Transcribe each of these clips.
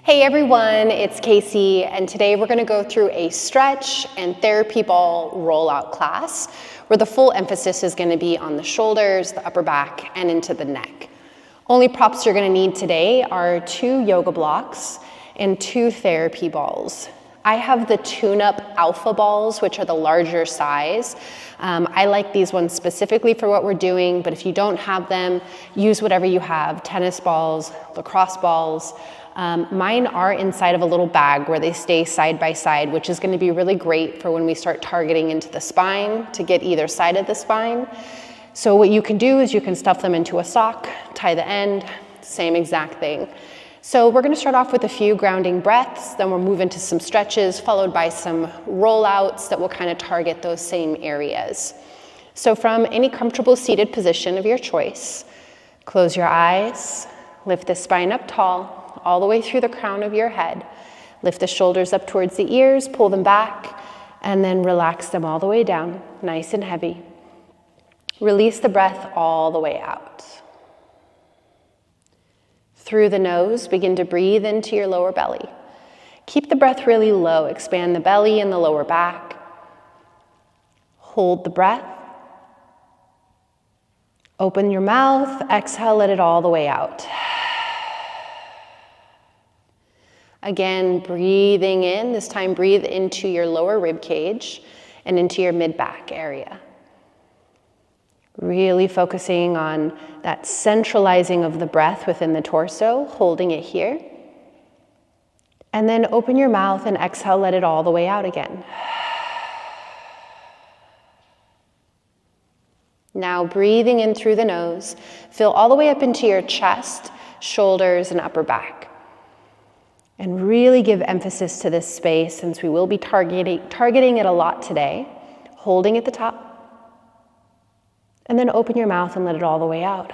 Hey everyone, it's Casey, and today we're going to go through a stretch and therapy ball rollout class where the full emphasis is going to be on the shoulders, the upper back, and into the neck. Only props you're going to need today are 2 yoga blocks and 2 therapy balls. I have the tune-up alpha balls, which are the larger size. I like these ones specifically for what we're doing, but if you don't have them, use whatever you have, tennis balls, lacrosse balls. Mine are inside of a little bag where they stay side by side, which is going to be really great for when we start targeting into the spine to get either side of the spine. So what you can do is you can stuff them into a sock, tie the end, same exact thing. So we're going to start off with a few grounding breaths, then we'll move into some stretches, followed by some rollouts that will kind of target those same areas. So from any comfortable seated position of your choice, close your eyes, lift the spine up tall, all the way through the crown of your head. Lift the shoulders up towards the ears, pull them back, and then relax them all the way down, nice and heavy. Release the breath all the way out. Through the nose, begin to breathe into your lower belly. Keep the breath really low. Expand the belly and the lower back. Hold the breath. Open your mouth. Exhale, let it all the way out. Again, breathing in. This time, breathe into your lower rib cage and into your mid-back area. Really focusing on that centralizing of the breath within the torso, holding it here. And then open your mouth and exhale, let it all the way out again. Now breathing in through the nose, fill all the way up into your chest, shoulders, and upper back. And really give emphasis to this space since we will be targeting it a lot today. Holding at the top. And then open your mouth and let it all the way out.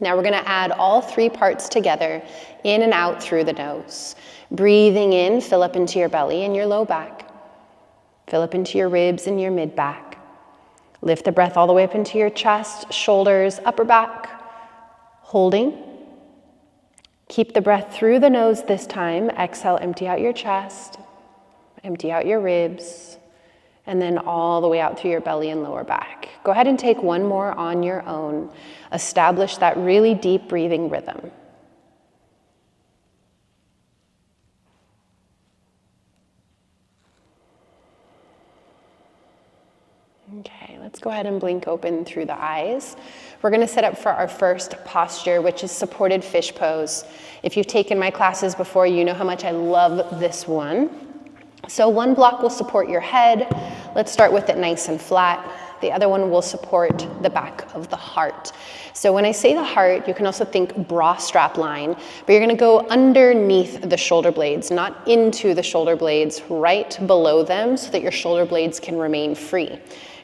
Now we're going to add all 3 parts together, in and out through the nose. Breathing in, fill up into your belly and your low back. Fill up into your ribs and your mid-back. Lift the breath all the way up into your chest, shoulders, upper back. Holding. Keep the breath through the nose this time. Exhale, empty out your chest. Empty out your ribs. And then all the way out through your belly and lower back. Go ahead and take one more on your own. Establish that really deep breathing rhythm. Okay, let's go ahead and blink open through the eyes. We're going to set up for our first posture, which is supported fish pose. If you've taken my classes before, you know how much I love this one. So one block will support your head. Let's start with it nice and flat. The other one will support the back of the heart. So when I say the heart, you can also think bra strap line, but you're going to go underneath the shoulder blades, not into the shoulder blades, right below them so that your shoulder blades can remain free.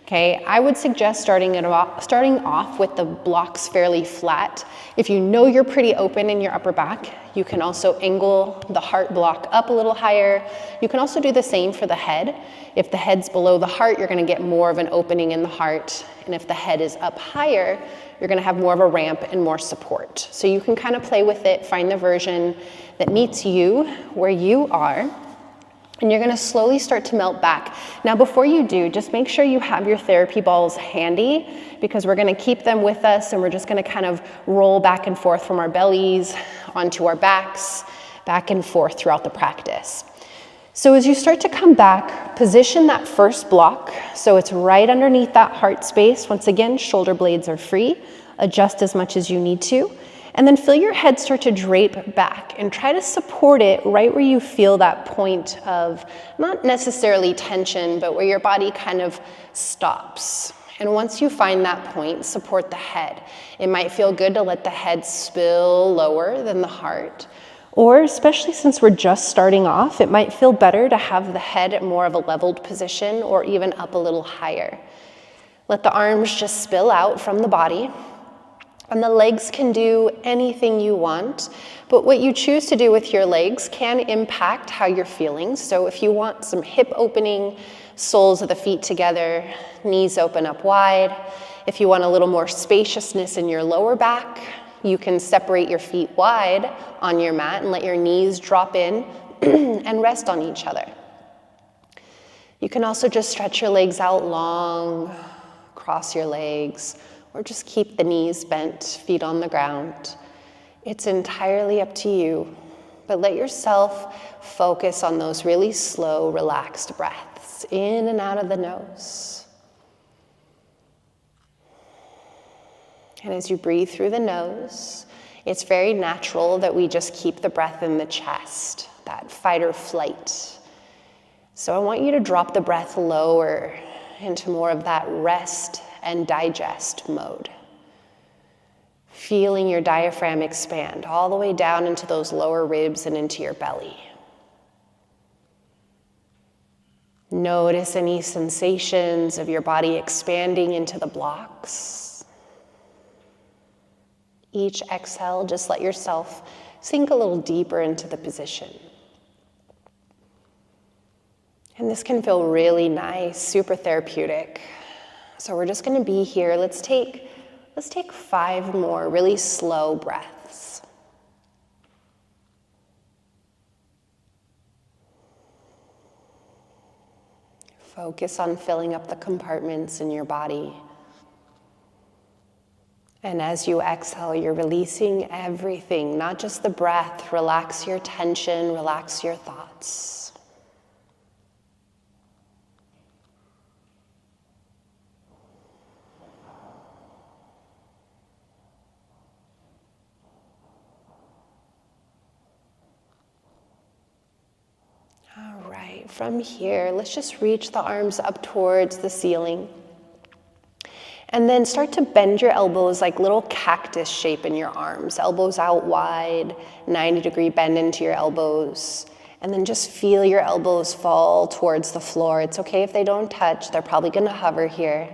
Okay, I would suggest starting off with the blocks fairly flat. If you know you're pretty open in your upper back, you can also angle the heart block up a little higher. You can also do the same for the head. If the head's below the heart, you're going to get more of an opening in the heart. And if the head is up higher, you're going to have more of a ramp and more support. So you can kind of play with it, find the version that meets you where you are. And you're going to slowly start to melt back. Now, before you do, just make sure you have your therapy balls handy because we're going to keep them with us and we're just going to kind of roll back and forth from our bellies onto our backs, back and forth throughout the practice. So as you start to come back, position that first block so it's right underneath that heart space. Once again, shoulder blades are free. Adjust as much as you need to. And then feel your head start to drape back and try to support it right where you feel that point of not necessarily tension, but where your body kind of stops. And once you find that point, support the head. It might feel good to let the head spill lower than the heart. Or especially since we're just starting off, it might feel better to have the head at more of a leveled position or even up a little higher. Let the arms just spill out from the body. And the legs can do anything you want, but what you choose to do with your legs can impact how you're feeling. So if you want some hip opening, soles of the feet together, knees open up wide. If you want a little more spaciousness in your lower back, You can separate your feet wide on your mat and let your knees drop in and rest on each other. You can also just stretch your legs out long, cross your legs, or just keep the knees bent, feet on the ground. It's entirely up to you, but let yourself focus on those really slow, relaxed breaths in and out of the nose. And as you breathe through the nose, it's very natural that we just keep the breath in the chest, that fight or flight. So I want you to drop the breath lower into more of that rest and digest mode. Feeling your diaphragm expand all the way down into those lower ribs and into your belly. Notice any sensations of your body expanding into the blocks. Each exhale, just let yourself sink a little deeper into the position. And this can feel really nice, super therapeutic. So we're just going to be here. Let's take 5 more really slow breaths. Focus on filling up the compartments in your body. And as you exhale, you're releasing everything, not just the breath. Relax your tension, relax your thoughts. All right, from here, let's just reach the arms up towards the ceiling. And then start to bend your elbows like little cactus shape in your arms. Elbows out wide, 90-degree bend into your elbows. And then just feel your elbows fall towards the floor. It's okay if they don't touch. They're probably going to hover here.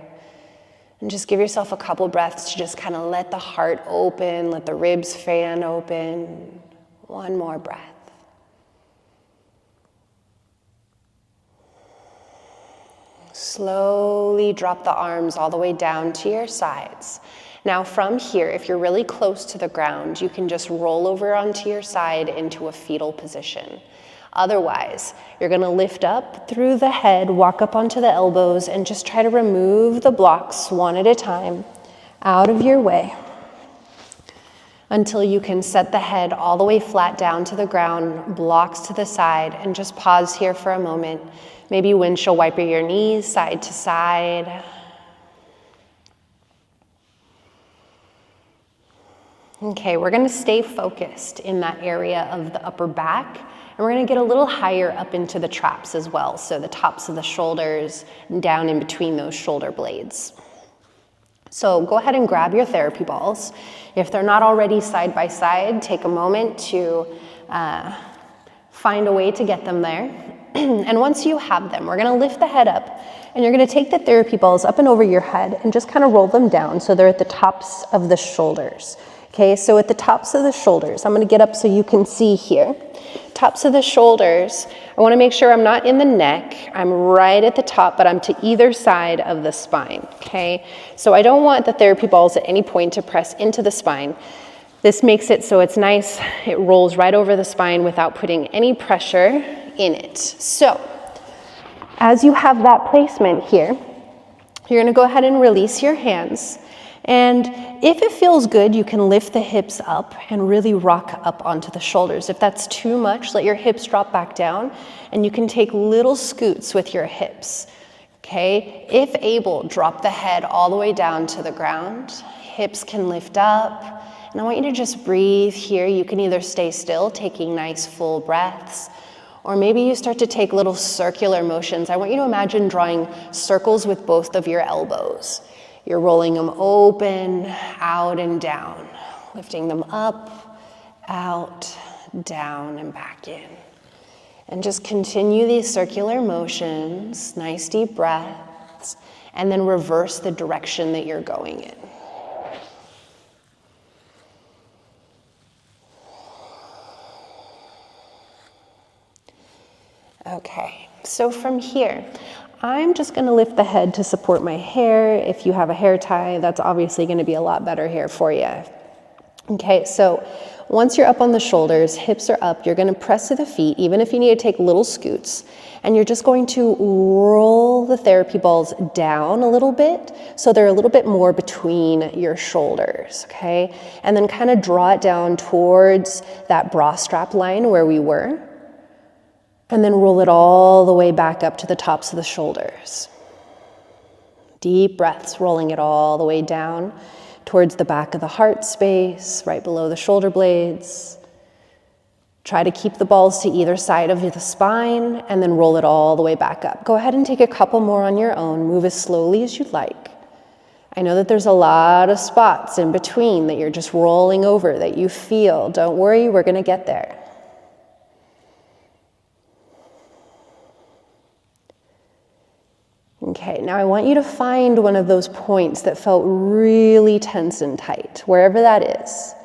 And just give yourself a couple breaths to just kind of let the heart open, let the ribs fan open. One more breath. Slowly drop the arms all the way down to your sides. Now from here, if you're really close to the ground, you can just roll over onto your side into a fetal position. Otherwise, you're going to lift up through the head, walk up onto the elbows, and just try to remove the blocks one at a time out of your way until you can set the head all the way flat down to the ground, blocks to the side, and just pause here for a moment. Maybe windshield wiper your knees side to side. Okay, we're going to stay focused in that area of the upper back, and we're going to get a little higher up into the traps as well, so the tops of the shoulders and down in between those shoulder blades. So go ahead and grab your therapy balls. If they're not already side by side, take a moment to find a way to get them there. And once you have them, we're going to lift the head up, and you're going to take the therapy balls up and over your head and just kind of roll them down so they're at the tops of the shoulders. Okay, so at the tops of the shoulders, I'm going to get up so you can see here. Tops of the shoulders, I want to make sure I'm not in the neck. I'm right at the top, but I'm to either side of the spine. Okay, so I don't want the therapy balls at any point to press into the spine. This makes it so it's nice. It rolls right over the spine without putting any pressure in it. So as you have that placement here, you're going to go ahead and release your hands. And if it feels good, you can lift the hips up and really rock up onto the shoulders. If that's too much, let your hips drop back down, and you can take little scoots with your hips. Okay, if able, drop the head all the way down to the ground. Hips can lift up. And I want you to just breathe here. You can either stay still, taking nice full breaths, or maybe you start to take little circular motions. I want you to imagine drawing circles with both of your elbows. You're rolling them open, out and down, lifting them up, out, down, and back in. And just continue these circular motions, nice deep breaths, and then reverse the direction that you're going in. Okay, so from here, I'm just going to lift the head to support my hair. If you have a hair tie, that's obviously going to be a lot better here for you. Okay, so once you're up on the shoulders, hips are up, you're gonna press to the feet, even if you need to take little scoots, and you're just going to roll the therapy balls down a little bit so they're a little bit more between your shoulders, okay? And then kind of draw it down towards that bra strap line where we were, and then roll it all the way back up to the tops of the shoulders. Deep breaths, rolling it all the way down towards the back of the heart space, right below the shoulder blades. Try to keep the balls to either side of the spine and then roll it all the way back up. Go ahead and take a couple more on your own. Move as slowly as you'd like. I know that there's a lot of spots in between that you're just rolling over that you feel. Don't worry, we're gonna get there. Okay, now I want you to find one of those points that felt really tense and tight, wherever that is.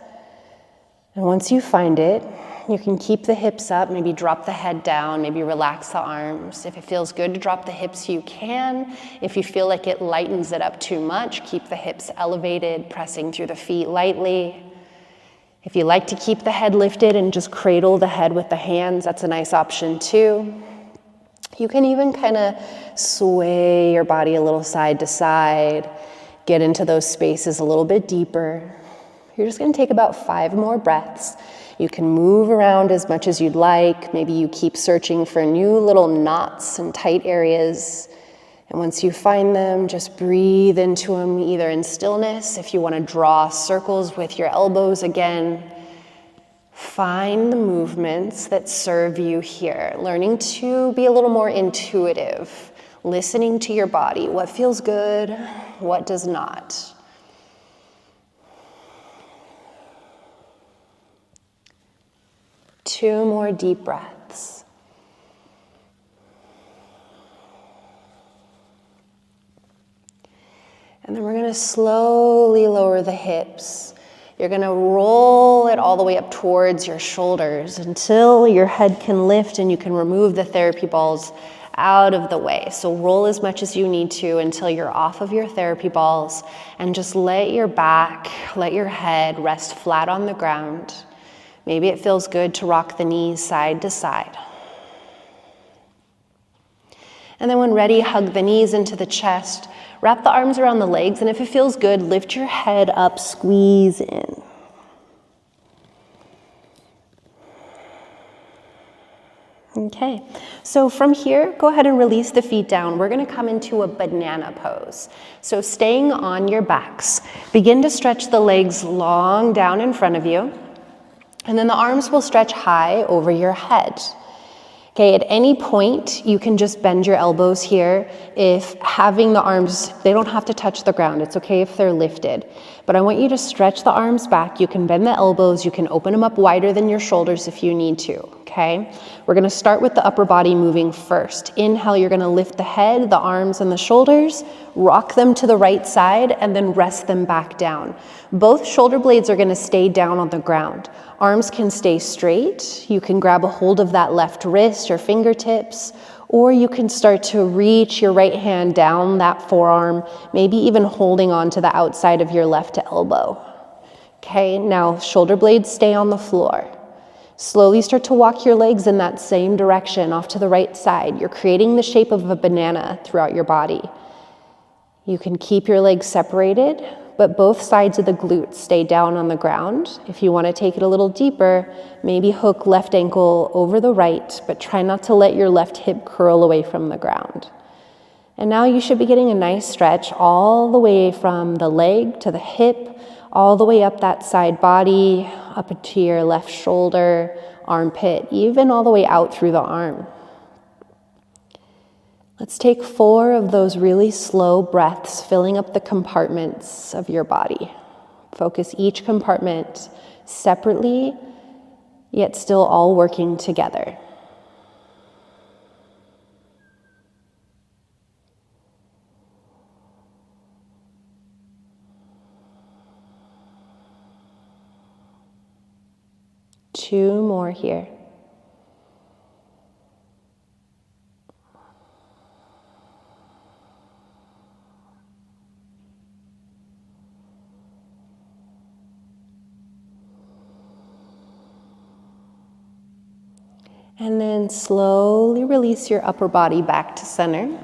And once you find it, you can keep the hips up, maybe drop the head down, maybe relax the arms. If it feels good to drop the hips, you can. If you feel like it lightens it up too much, keep the hips elevated, pressing through the feet lightly. If you like to keep the head lifted and just cradle the head with the hands, that's a nice option too. You can even kind of sway your body a little side to side, get into those spaces a little bit deeper. You're just going to take about 5 more breaths. You can move around as much as you'd like. Maybe you keep searching for new little knots and tight areas. And once you find them, just breathe into them, either in stillness, if you want to draw circles with your elbows again. Find the movements that serve you here, learning to be a little more intuitive, listening to your body, what feels good, what does not. Two more deep breaths. And then we're going to slowly lower the hips. You're going to roll it all the way up towards your shoulders until your head can lift and you can remove the therapy balls out of the way. So roll as much as you need to until you're off of your therapy balls, and just let your back, let your head rest flat on the ground. Maybe it feels good to rock the knees side to side. And then when ready, hug the knees into the chest. Wrap the arms around the legs, and if it feels good, lift your head up, squeeze in. Okay, so from here, go ahead and release the feet down. We're gonna come into a banana pose. So staying on your backs, begin to stretch the legs long down in front of you, and then the arms will stretch high over your head. Okay, at any point, you can just bend your elbows here. If having the arms, they don't have to touch the ground. It's okay if they're lifted. But I want you to stretch the arms back. You can bend the elbows. You can open them up wider than your shoulders if you need to, okay? We're gonna start with the upper body moving first. Inhale, you're gonna lift the head, the arms, and the shoulders, rock them to the right side, and then rest them back down. Both shoulder blades are gonna stay down on the ground. Arms can stay straight. You can grab a hold of that left wrist or fingertips, or you can start to reach your right hand down that forearm, maybe even holding on to the outside of your left elbow. Okay, now shoulder blades stay on the floor. Slowly start to walk your legs in that same direction off to the right side. You're creating the shape of a banana throughout your body. You can keep your legs separated, but both sides of the glutes stay down on the ground. If you want to take it a little deeper, maybe hook left ankle over the right, but try not to let your left hip curl away from the ground. And now you should be getting a nice stretch all the way from the leg to the hip, all the way up that side body, up into your left shoulder, armpit, even all the way out through the arm. Let's take 4 of those really slow breaths, filling up the compartments of your body. Focus each compartment separately, yet still all working together. Two more here. And then slowly release your upper body back to center.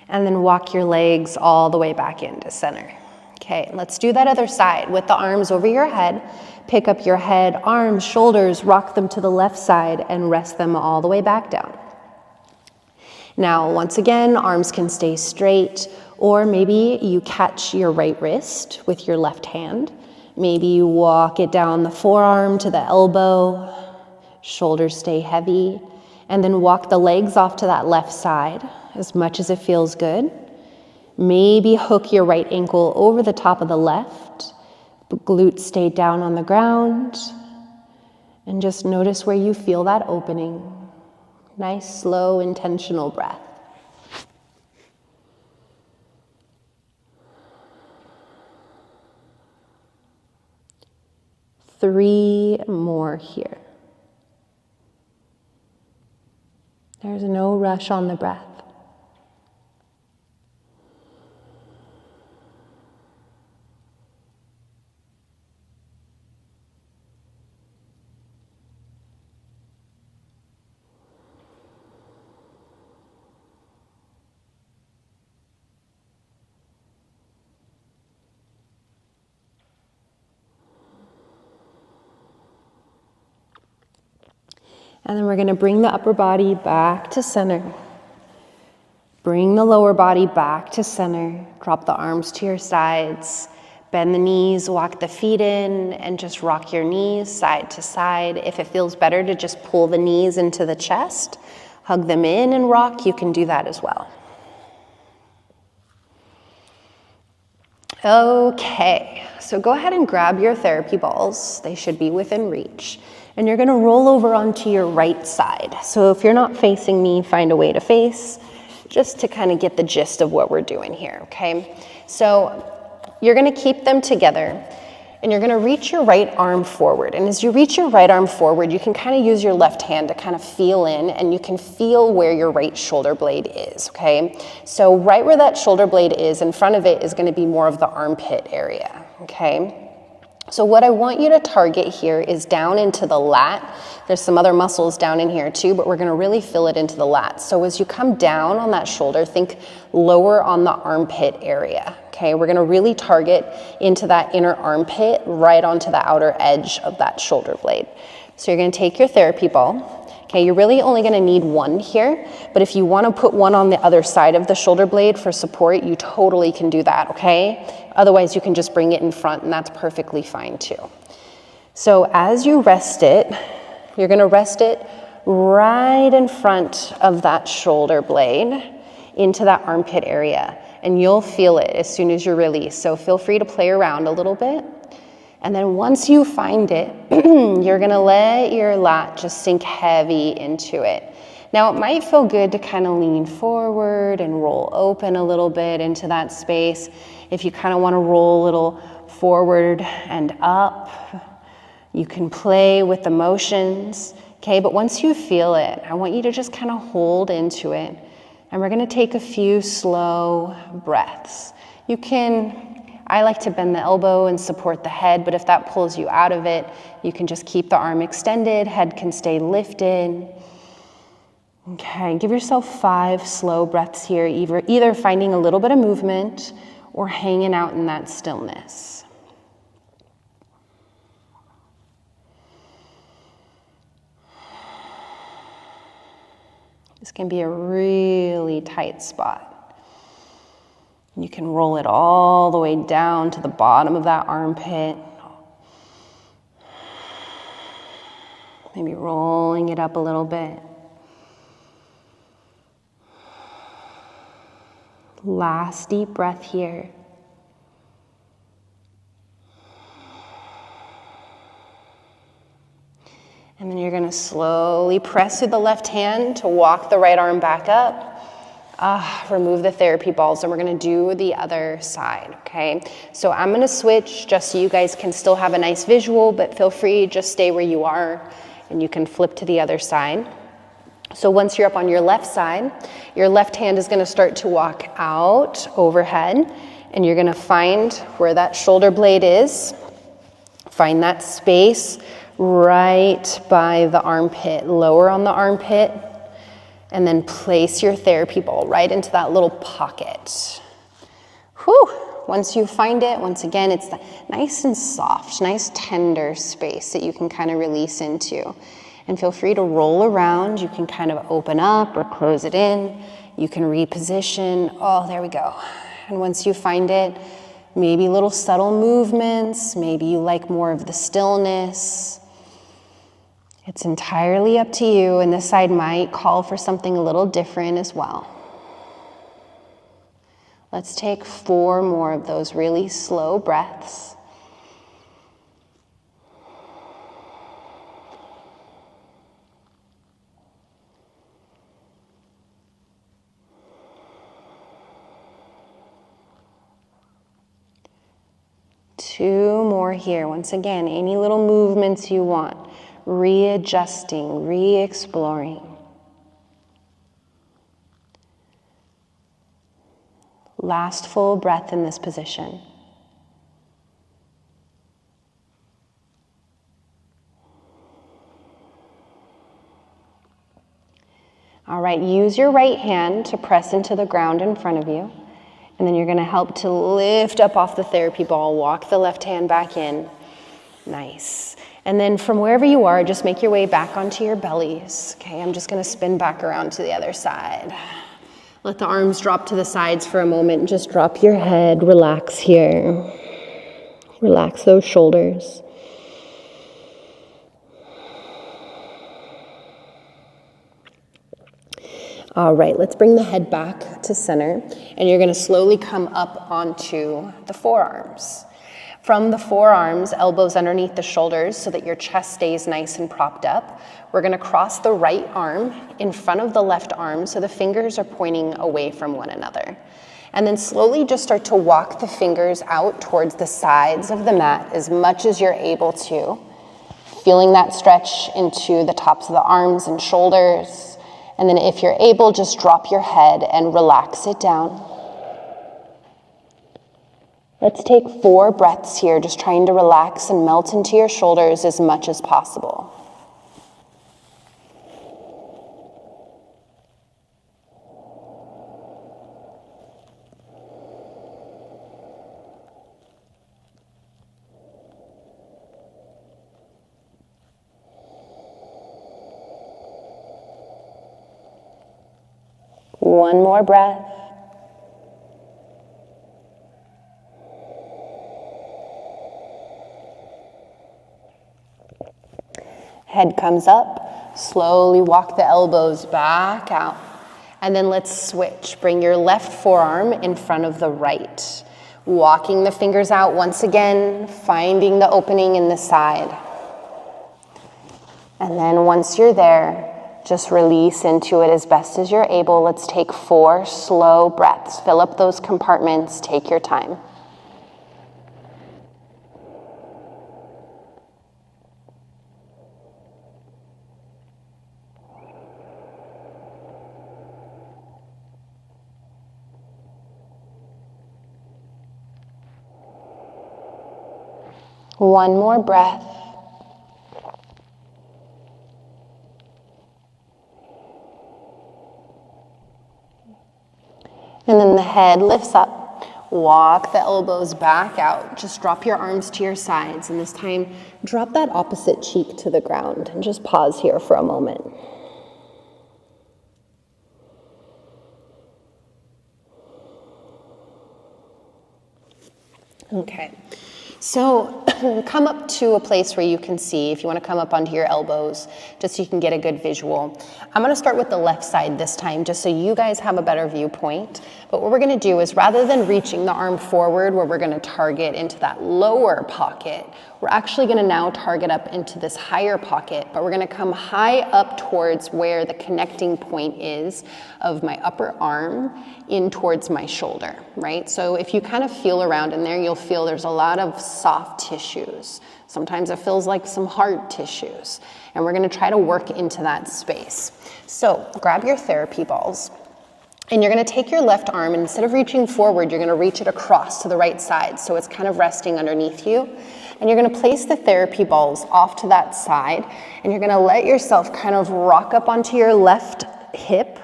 And then walk your legs all the way back into center. Okay, let's do that other side with the arms over your head. Pick up your head, arms, shoulders, rock them to the left side and rest them all the way back down. Now, once again, arms can stay straight, or maybe you catch your right wrist with your left hand. Maybe you walk it down the forearm to the elbow, shoulders stay heavy, and then walk the legs off to that left side as much as it feels good. Maybe hook your right ankle over the top of the left, glutes stay down on the ground, and just notice where you feel that opening. Nice, slow, intentional breath. Three more here. There's no rush on the breath. And then we're going to bring the upper body back to center. Bring the lower body back to center. Drop the arms to your sides. Bend the knees, walk the feet in, and just rock your knees side to side. If it feels better to just pull the knees into the chest, hug them in and rock, you can do that as well. Okay, so go ahead and grab your therapy balls. They should be within reach. And you're gonna roll over onto your right side. So if you're not facing me, find a way to face, just to kind of get the gist of what we're doing here, okay? So you're gonna keep them together, and you're gonna reach your right arm forward. And as you reach your right arm forward, you can kind of use your left hand to kind of feel in, and you can feel where your right shoulder blade is, okay? So right where that shoulder blade is, in front of it is gonna be more of the armpit area, okay? So what I want you to target here is down into the lat. There's some other muscles down in here too, but we're gonna really fill it into the lat. So as you come down on that shoulder, think lower on the armpit area, okay? We're gonna really target into that inner armpit, right onto the outer edge of that shoulder blade. So you're gonna take your therapy ball. Okay, you're really only gonna need one here, but if you wanna put one on the other side of the shoulder blade for support, you totally can do that, okay? Otherwise, you can just bring it in front, and that's perfectly fine too. So as you rest it, you're gonna rest it right in front of that shoulder blade into that armpit area, and you'll feel it as soon as you release. So feel free to play around a little bit. And then once you find it, you're gonna let your lat just sink heavy into it. Now it might feel good to kind of lean forward and roll open a little bit into that space. If you kind of wanna roll a little forward and up, you can play with the motions, okay? But once you feel it, I want you to just kind of hold into it. And we're gonna take a few slow breaths. I like to bend the elbow and support the head, but if that pulls you out of it, you can just keep the arm extended, head can stay lifted. Okay, give yourself 5 slow breaths here, either finding a little bit of movement or hanging out in that stillness. This can be a really tight spot. You can roll it all the way down to the bottom of that armpit. Maybe rolling it up a little bit. Last deep breath here. And then you're gonna slowly press through the left hand to walk the right arm back up. Remove the therapy balls, and we're gonna do the other side, okay? So I'm gonna switch just so you guys can still have a nice visual, but feel free, just stay where you are, and you can flip to the other side. So once you're up on your left side, your left hand is gonna start to walk out overhead, and you're gonna find where that shoulder blade is. Find that space right by the armpit, lower on the armpit, and then place your therapy ball right into that little pocket. Whew. Once you find it, once again, it's nice and soft, nice tender space that you can kind of release into. And feel free to roll around. You can kind of open up or close it in. You can reposition. Oh, there we go. And once you find it, maybe little subtle movements, maybe you like more of the stillness. It's entirely up to you, and this side might call for something a little different as well. Let's take 4 more of those really slow breaths. Two more here. Once again, any little movements you want, readjusting, re-exploring. Last full breath in this position. All right, use your right hand to press into the ground in front of you. And then you're going to help to lift up off the therapy ball. Walk the left hand back in. Nice. And then from wherever you are, just make your way back onto your bellies. Okay, I'm just going to spin back around to the other side. Let the arms drop to the sides for a moment. Just drop your head. Relax here. Relax those shoulders. All right, let's bring the head back to center, and you're going to slowly come up onto the forearms. From the forearms, elbows underneath the shoulders so that your chest stays nice and propped up. We're going to cross the right arm in front of the left arm so the fingers are pointing away from one another. And then slowly just start to walk the fingers out towards the sides of the mat as much as you're able to. Feeling that stretch into the tops of the arms and shoulders. And then if you're able, just drop your head and relax it down. Let's take 4 breaths here, just trying to relax and melt into your shoulders as much as possible. One more breath. Head comes up, slowly walk the elbows back out. And then let's switch. Bring your left forearm in front of the right. Walking the fingers out once again, finding the opening in the side. And then once you're there, just release into it as best as you're able. Let's take 4 slow breaths. Fill up those compartments, take your time. One more breath. And then the head lifts up. Walk the elbows back out. Just drop your arms to your sides. And this time, drop that opposite cheek to the ground. And just pause here for a moment. Okay. So come up to a place where you can see, if you want to come up onto your elbows, just so you can get a good visual. I'm going to start with the left side this time, just so you guys have a better viewpoint. But what we're going to do is, rather than reaching the arm forward where we're going to target into that lower pocket, we're actually going to now target up into this higher pocket, but we're going to come high up towards where the connecting point is of my upper arm in towards my shoulder, right? So if you kind of feel around in there, you'll feel there's a lot of soft tissues. Sometimes it feels like some hard tissues. And we're going to try to work into that space. So grab your therapy balls. And you're going to take your left arm, and instead of reaching forward, you're going to reach it across to the right side. So it's kind of resting underneath you. And you're gonna place the therapy balls off to that side, and you're gonna let yourself kind of rock up onto your left hip,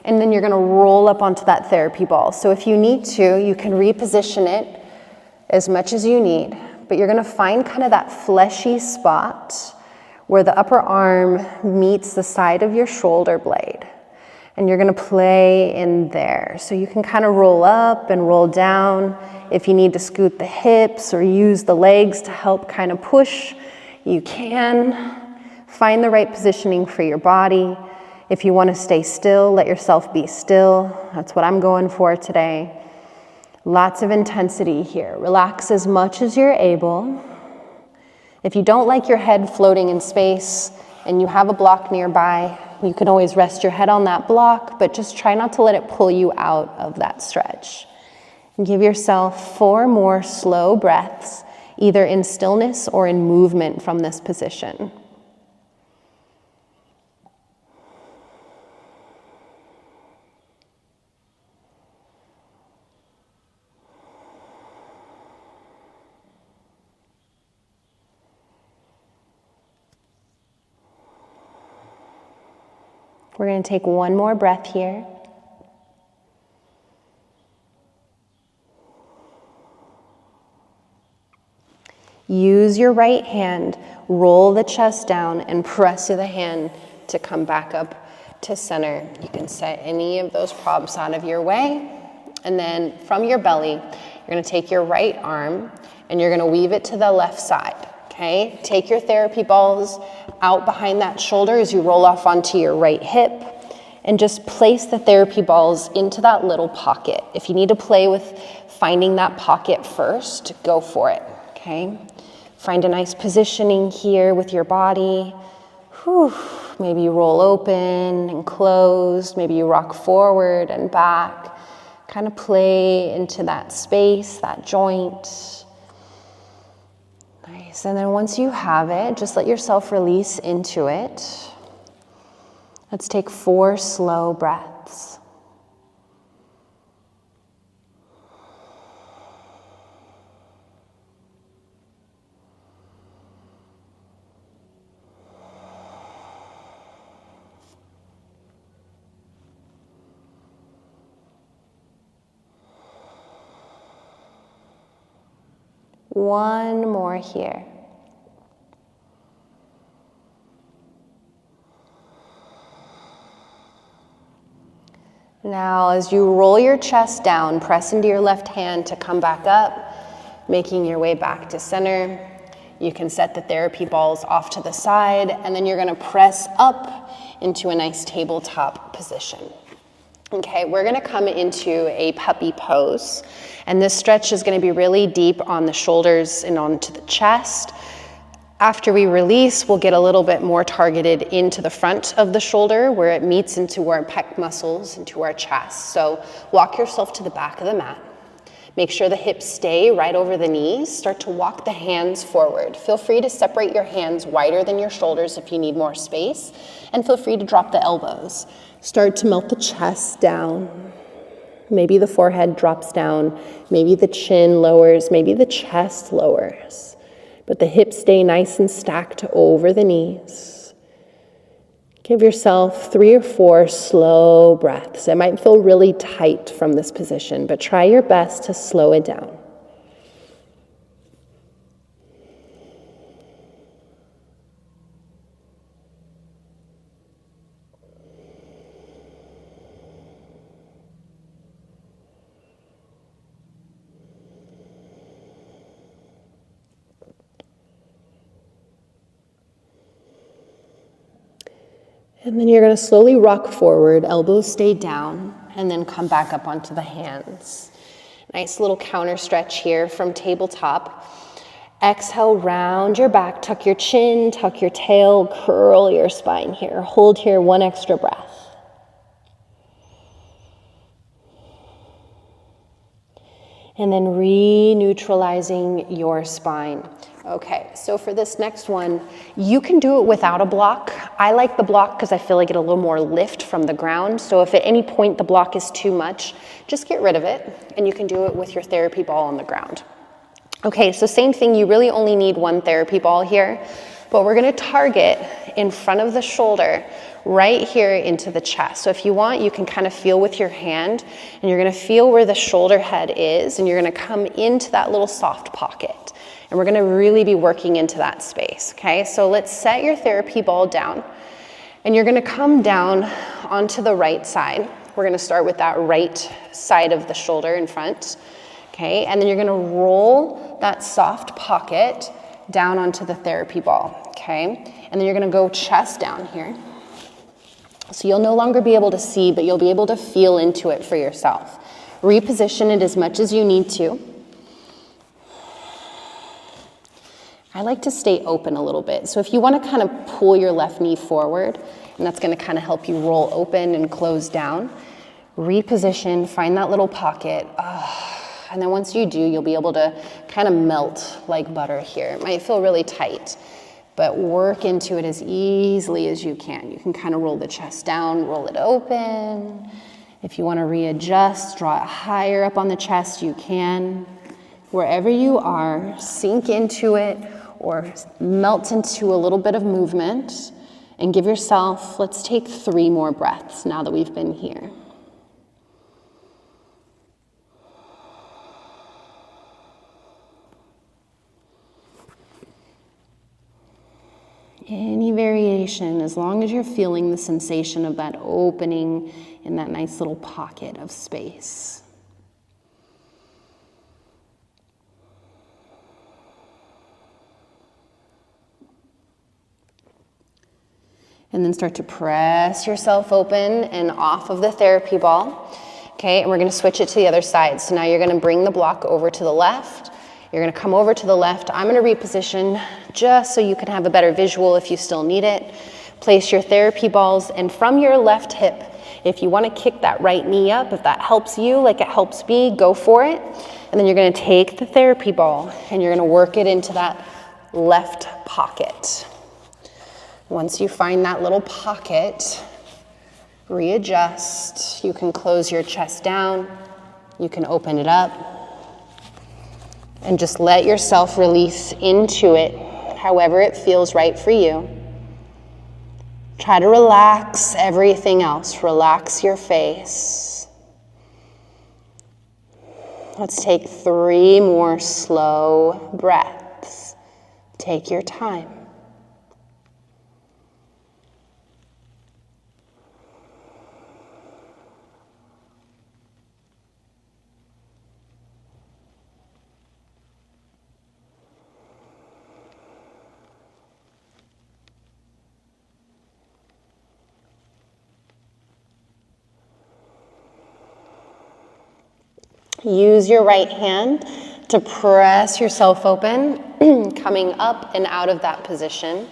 and then you're gonna roll up onto that therapy ball. So if you need to, you can reposition it as much as you need, but you're gonna find kind of that fleshy spot where the upper arm meets the side of your shoulder blade. And you're gonna play in there. So you can kind of roll up and roll down. If you need to scoot the hips or use the legs to help kind of push, you can. Find the right positioning for your body. If you wanna stay still, let yourself be still. That's what I'm going for today. Lots of intensity here. Relax as much as you're able. If you don't like your head floating in space and you have a block nearby, you can always rest your head on that block, but just try not to let it pull you out of that stretch. And give yourself 4 more slow breaths, either in stillness or in movement from this position. We're going to take 1 more breath here. Use your right hand, roll the chest down, and press to the hand to come back up to center. You can set any of those props out of your way. And then from your belly, you're going to take your right arm and you're going to weave it to the left side. Okay, take your therapy balls out behind that shoulder as you roll off onto your right hip, and just place the therapy balls into that little pocket. If you need to play with finding that pocket first, go for it, okay? Find a nice positioning here with your body. Whew. Maybe you roll open and close, maybe you rock forward and back. Kind of play into that space, that joint. Nice, and then once you have it, just let yourself release into it. Let's take 4 slow breaths. One more here. Now, as you roll your chest down, press into your left hand to come back up, making your way back to center. You can set the therapy balls off to the side, and then you're gonna press up into a nice tabletop position. Okay, we're gonna come into a puppy pose, and this stretch is gonna be really deep on the shoulders and onto the chest. After we release, we'll get a little bit more targeted into the front of the shoulder where it meets into our pec muscles, into our chest. So walk yourself to the back of the mat. Make sure the hips stay right over the knees. Start to walk the hands forward. Feel free to separate your hands wider than your shoulders if you need more space, and feel free to drop the elbows. Start to melt the chest down. Maybe the forehead drops down, maybe the chin lowers, maybe the chest lowers. But the hips stay nice and stacked over the knees. Give yourself 3 or 4 slow breaths. It might feel really tight from this position, but try your best to slow it down. And then you're going to slowly rock forward, elbows stay down, and then come back up onto the hands. Nice little counter stretch here from tabletop. Exhale, round your back, tuck your chin, tuck your tail, curl your spine here. Hold here 1 extra breath. And then re-neutralizing your spine. Okay, so for this next one, you can do it without a block. I like the block because I feel like I get a little more lift from the ground. So if at any point the block is too much, just get rid of it, and you can do it with your therapy ball on the ground. Okay, so same thing, you really only need one therapy ball here, but we're gonna target in front of the shoulder, right here into the chest. So if you want, you can kind of feel with your hand, and you're gonna feel where the shoulder head is, and you're gonna come into that little soft pocket. And we're gonna really be working into that space, okay? So let's set your therapy ball down, and you're gonna come down onto the right side. We're gonna start with that right side of the shoulder in front. Okay, and then you're gonna roll that soft pocket down onto the therapy ball, okay? And then you're gonna go chest down here. So you'll no longer be able to see, but you'll be able to feel into it for yourself. Reposition it as much as you need to. I like to stay open a little bit. So if you wanna kind of pull your left knee forward, and that's gonna kind of help you roll open and close down, reposition, find that little pocket. And then once you do, you'll be able to kind of melt like butter here. It might feel really tight, but work into it as easily as you can. You can kind of roll the chest down, roll it open. If you want to readjust, draw it higher up on the chest, you can. Wherever you are, sink into it or melt into a little bit of movement, and give yourself, let's take 3 more breaths now that we've been here. Any variation, as long as you're feeling the sensation of that opening in that nice little pocket of space. And then start to press yourself open and off of the therapy ball. Okay, and we're gonna switch it to the other side. So now you're gonna bring the block over to the left. You're gonna come over to the left. I'm gonna reposition just so you can have a better visual if you still need it. Place your therapy balls, and from your left hip, if you wanna kick that right knee up, if that helps you like it helps me, go for it. And then you're gonna take the therapy ball and you're gonna work it into that left pocket. Once you find that little pocket, readjust. You can close your chest down. You can open it up. And just let yourself release into it, however it feels right for you. Try to relax everything else. Relax your face. Let's take 3 more slow breaths. Take your time. Use your right hand to press yourself open, coming up and out of that position.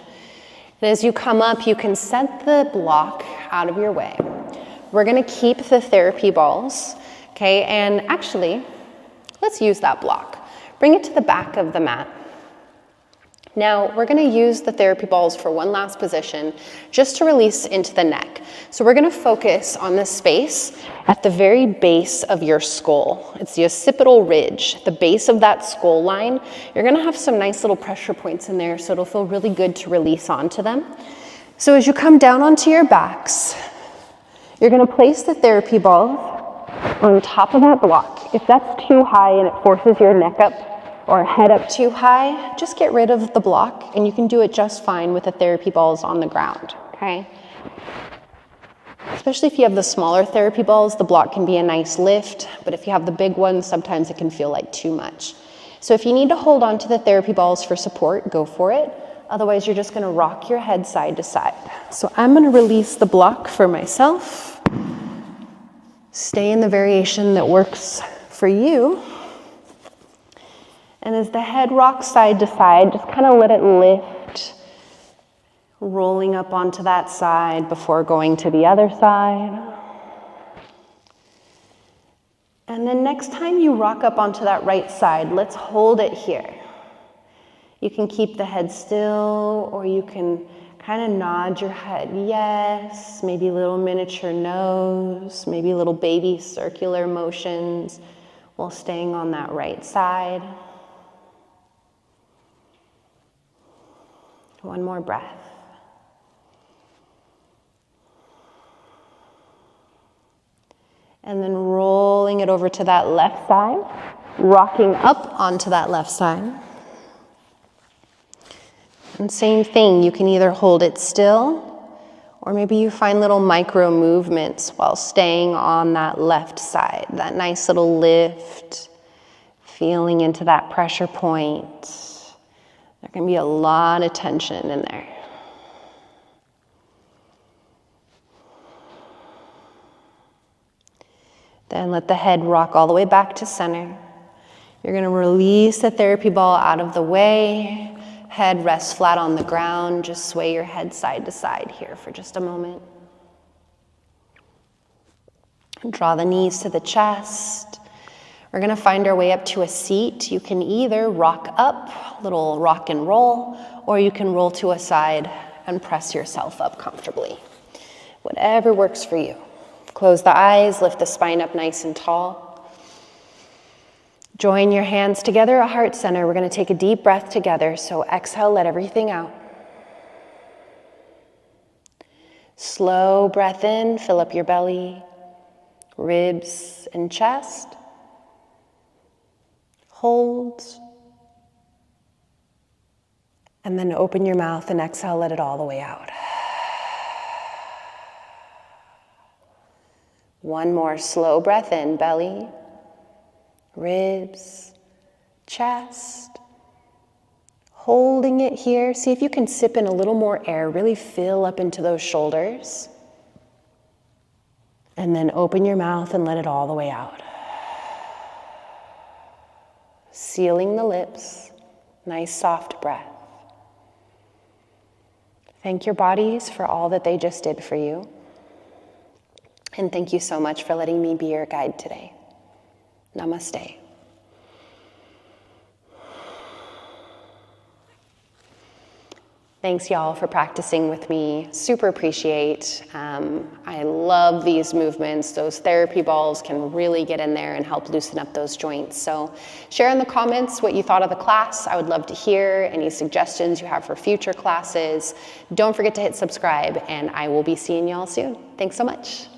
And as you come up, you can set the block out of your way. We're gonna keep the therapy balls, okay? And actually, let's use that block. Bring it to the back of the mat. Now, we're gonna use the therapy balls for one last position, just to release into the neck. So we're gonna focus on this space at the very base of your skull. It's the occipital ridge, the base of that skull line. You're gonna have some nice little pressure points in there, so it'll feel really good to release onto them. So as you come down onto your backs, you're gonna place the therapy balls on top of that block. If that's too high and it forces your neck up or head up too high, just get rid of the block, and you can do it just fine with the therapy balls on the ground, okay? Especially if you have the smaller therapy balls, the block can be a nice lift, but if you have the big ones, sometimes it can feel like too much. So if you need to hold on to the therapy balls for support, go for it. Otherwise, you're just gonna rock your head side to side. So I'm gonna release the block for myself. Stay in the variation that works for you. And as the head rocks side to side, just kind of let it lift, rolling up onto that side before going to the other side. And then next time you rock up onto that right side, let's hold it here. You can keep the head still, or you can kind of nod your head yes, maybe little miniature nose, maybe little baby circular motions while staying on that right side. One more breath. And then rolling it over to that left side, rocking up onto that left side. And same thing, you can either hold it still, or maybe you find little micro movements while staying on that left side, that nice little lift, feeling into that pressure point. There can be a lot of tension in there. Then let the head rock all the way back to center. You're going to release the therapy ball out of the way. Head rests flat on the ground. Just sway your head side to side here for just a moment. Draw the knees to the chest. We're going to find our way up to a seat. You can either rock up, little rock and roll, or you can roll to a side and press yourself up comfortably. Whatever works for you. Close the eyes, lift the spine up nice and tall. Join your hands together at heart center. We're going to take a deep breath together. So exhale, let everything out. Slow breath in, fill up your belly, ribs and chest. Hold. And then open your mouth and exhale, let it all the way out. One more slow breath in, belly, ribs, chest. Holding it here. See if you can sip in a little more air. Really fill up into those shoulders. And then open your mouth and let it all the way out. Sealing the lips. Nice soft breath. Thank your bodies for all that they just did for you. And thank you so much for letting me be your guide today. Namaste. Thanks, y'all, for practicing with me. Super appreciate. I love these movements. Those therapy balls can really get in there and help loosen up those joints. So share in the comments what you thought of the class. I would love to hear any suggestions you have for future classes. Don't forget to hit subscribe, and I will be seeing y'all soon. Thanks so much.